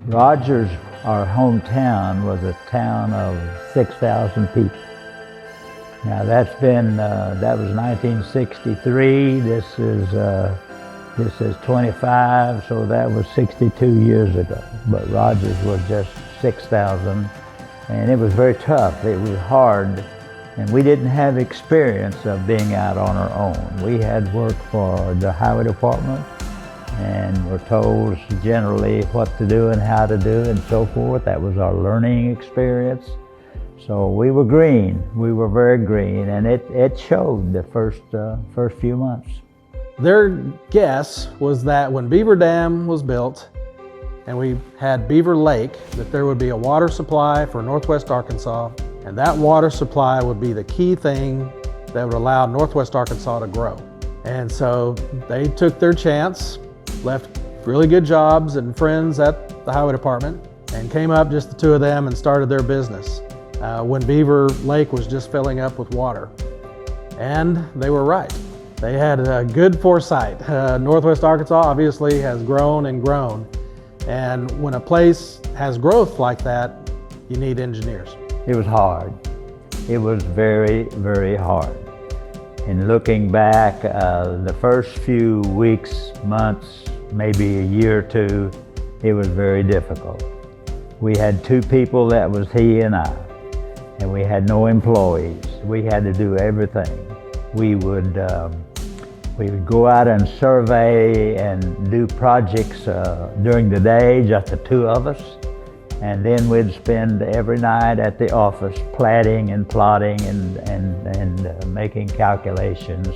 Rogers, our hometown, was a town of 6,000 people. Now that was 1963. This is 25, so that was 62 years ago. But Rogers was just 6,000, and it was very tough. It was hard, and we didn't have experience of being out on our own. We had worked for the highway department, and were told generally what to do and how to do and so forth. That was our learning experience. So we were green. We were very green, and it showed the first few months. Their guess was that when Beaver Dam was built and we had Beaver Lake, that there would be a water supply for Northwest Arkansas, and that water supply would be the key thing that would allow Northwest Arkansas to grow. And so they took their chance, left really good jobs and friends at the highway department, and came up, just the two of them, and started their business when Beaver Lake was just filling up with water. And they were right. They had a good foresight. Northwest Arkansas obviously has grown and grown. And when a place has growth like that, you need engineers. It was hard. It was very, very hard. And looking back, the first few weeks, months, maybe a year or two, it was very difficult. We had two people, that was he and I, and we had no employees. We had to do everything. We would go out and survey and do projects during the day, just the two of us. And then we'd spend every night at the office platting and plotting and making calculations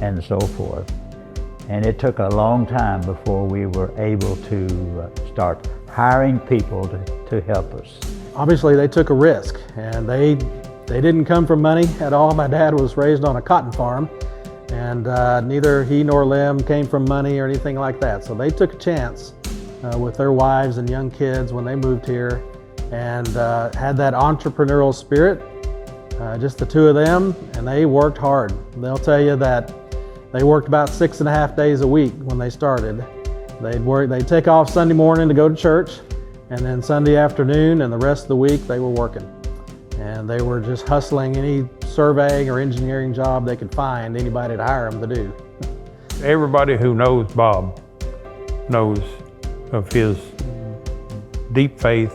and so forth. And it took a long time before we were able to start hiring people to help us. Obviously they took a risk, and they didn't come from money at all. My dad was raised on a cotton farm, and neither he nor Lim came from money or anything like that. So they took a chance with their wives and young kids when they moved here, and had that entrepreneurial spirit, just the two of them, and they worked hard. They'll tell you that they worked about 6.5 days a week when they started. They'd take off Sunday morning to go to church, and then Sunday afternoon and the rest of the week they were working. And they were just hustling any surveying or engineering job they could find anybody to hire them to do. Everybody who knows Bob knows of his deep faith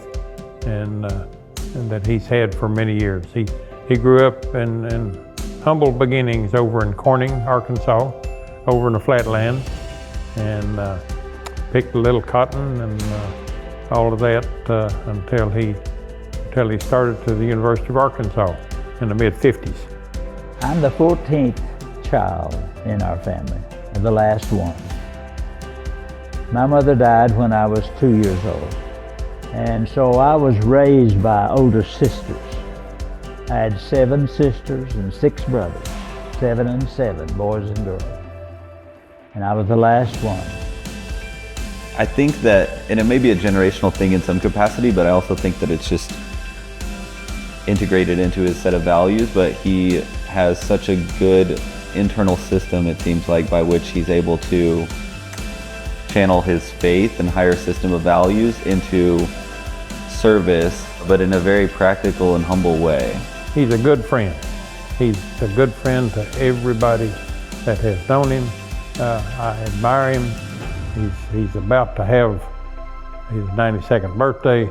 and that he's had for many years. He grew up in humble beginnings over in Corning, Arkansas, over in the flatland, and picked a little cotton and all of that until he started to the University of Arkansas in the mid-50s. I'm the 14th child in our family, and the last one. My mother died when I was 2 years old, and so I was raised by older sisters. I had 7 sisters and 6 brothers, 7 and 7, boys and girls, and I was the last one. I think that, and it may be a generational thing in some capacity, but I also think that it's just integrated into his set of values, but he has such a good internal system, it seems like, by which he's able to channel his faith and higher system of values into service, but in a very practical and humble way. He's a good friend. He's a good friend to everybody that has known him. I admire him. He's about to have his 92nd birthday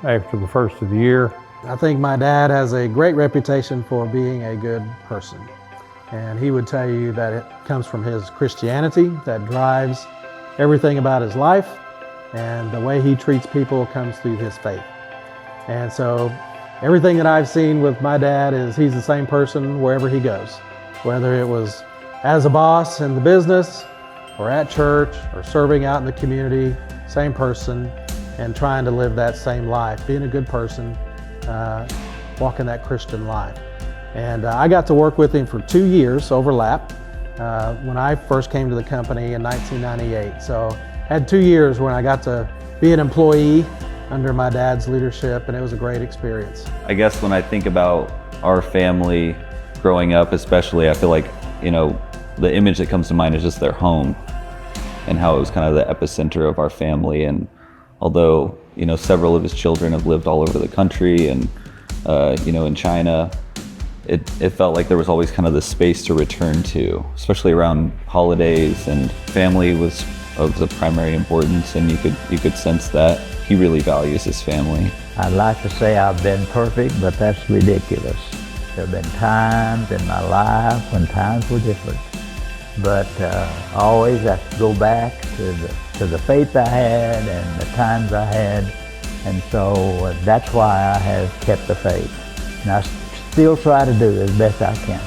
after the first of the year. I think my dad has a great reputation for being a good person. And he would tell you that it comes from his Christianity that drives everything about his life, and the way he treats people comes through his faith. And so everything that I've seen with my dad is he's the same person wherever he goes, whether it was as a boss in the business or at church or serving out in the community, same person, and trying to live that same life, being a good person, walking that Christian life. And I got to work with him for 2 years, overlap, when I first came to the company in 1998. So I had 2 years when I got to be an employee under my dad's leadership, and it was a great experience. I guess when I think about our family growing up especially, I feel like, the image that comes to mind is just their home and how it was kind of the epicenter of our family. And although, you know, several of his children have lived all over the country and, you know, in China, it felt like there was always kind of this space to return to, especially around holidays, and family was of the primary importance, and you could sense that he really values his family. I'd like to say I've been perfect, but that's ridiculous. There have been times in my life when times were different, but always I have to go back to the faith I had and the times I had, and so that's why I have kept the faith. And I still try to do as best I can.